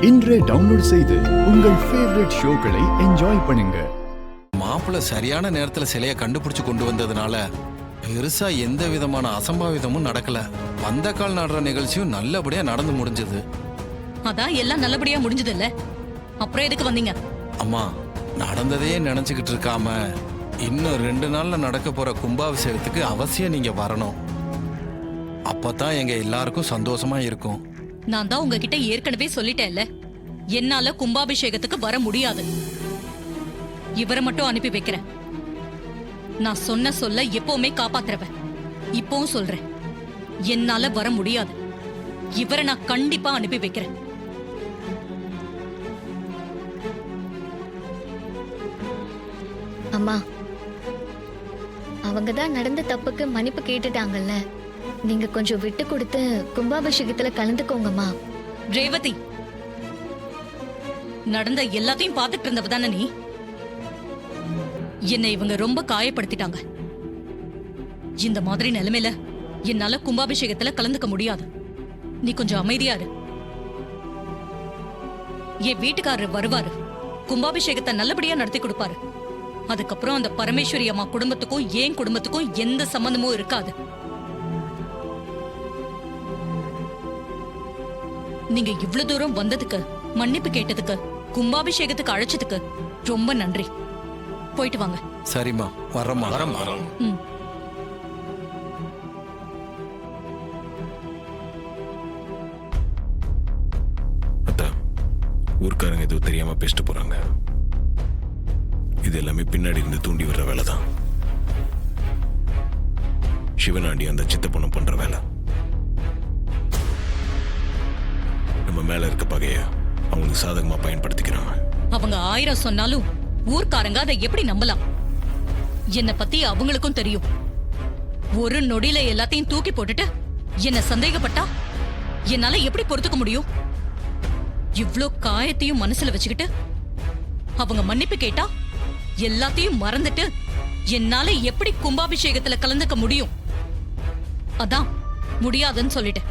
இன்றே டவுன்லோட் செய்து உங்கள் ஃபேவரட் ஷோக்களை என்ஜாய் பண்ணுங்க. மாப்பிள்ள சரியான நேரத்துல சிலைய கண்டுபிடிச்சு கொண்டு வந்ததுனால பெருசா எந்த விதமான அசம்பாவிதமும் நடக்கல. வந்த கால் நடுற நிகழ்ச்சியும் நல்லபடியா நடந்து முடிஞ்சது. அதான் எல்லாம் நல்லபடியா முடிஞ்சது இல்ல, அப்புறம் எதுக்கு வந்தீங்க? அம்மா, நடந்ததையே நினைச்சுக்கிட்டு இருக்காம இன்னும் 2 நாள்ல நடக்க போற கும்பாபிஷேகத்துக்கு அவசியம் நீங்க வரணும். அப்பதான் எங்க எல்லாருக்கும் சந்தோஷமா இருக்கும். நான் தான் உங்ககிட்ட ஏற்கனவே சொல்லிட்டேன்ல, என்னால கும்பாபிஷேகத்துக்கு வர முடியாது. இவரை மட்டும் அனுப்பி வைக்கிறேன். நான் சொன்ன சொல்ல எப்பவுமே காப்பாத்துறவன். இப்பவும் சொல்றேன், என்னால வர முடியாது. இவரை நான் கண்டிப்பா அனுப்பி வைக்கிறேன். அம்மா, அவங்க தான் நடந்த தப்புக்கு மன்னிப்பு கேட்டுட்டாங்கல்ல, நீங்க கொஞ்சம் விட்டு கொடுத்து கும்பாபிஷேகத்துல கலந்துக்கோங்கம்மா. ரேவதி, நடந்த எல்லாத்தையும் பார்த்துட்டு இருந்தவ தானே நீ? என்னை இவங்க ரொம்ப காயப்படுத்திட்டாங்க. இந்த மாதிரி நிலைமையில என்னால கும்பாபிஷேகத்துல கலந்துக்க முடியாது. நீ கொஞ்சம் அமைதியா இரு. என் வீட்டுக்காரர் வருவாரு, கும்பாபிஷேகத்தை நல்லபடியா நடத்தி கொடுப்பாரு. அதுக்கப்புறம் அந்த பரமேஸ்வரி அம்மா குடும்பத்துக்கும் என் குடும்பத்துக்கும் எந்த சம்பந்தமும் இருக்காது. நீங்க இவ்வளவு தூரம் வந்ததுக்கு, மன்னிப்பு கேட்டதுக்கு, கும்பாபிஷேகத்துக்கு அழைச்சதுக்கு ரொம்ப நன்றி. போயிட்டு வாங்க. சரிம்மா, வரம்மா. ம். அத்தா, ஊர்க்காரங்க எதுவும் தெரியாம பேசிட்டு போறாங்க. இது எல்லாமே பின்னாடி இருந்து தூண்டி வர்ற வேலை தான். சிவனாண்டி அந்த சித்த பொண்ணு பண்ற வேலை. நம்ம மேல இருக்க பகைய அவங்களுக்கு சாதகமா பயன்படுத்திக்கிறாங்க. அவங்க 1000 சொன்னாலும் ஊர்க்காரங்க அதை எப்படி நம்பலாம்? என்னை பத்தி அவங்களுக்கும் தெரியும். ஒரு நொடியில எல்லாத்தையும் தூக்கி போட்டுட்டு என்ன சந்தேகப்பட்டா என்னால எப்படி பொறுத்துக்க முடியும்? இவ்ளோ காயத்தையும் மனசுல வச்சுக்கிட்டு அவங்க மன்னிப்பு கேட்டா எல்லாத்தையும் மறந்துட்டு என்னால எப்படி கும்பாபிஷேகத்துல கலந்துக்க முடியும்? அதான் முடியாதுன்னு சொல்லிட்டேன்.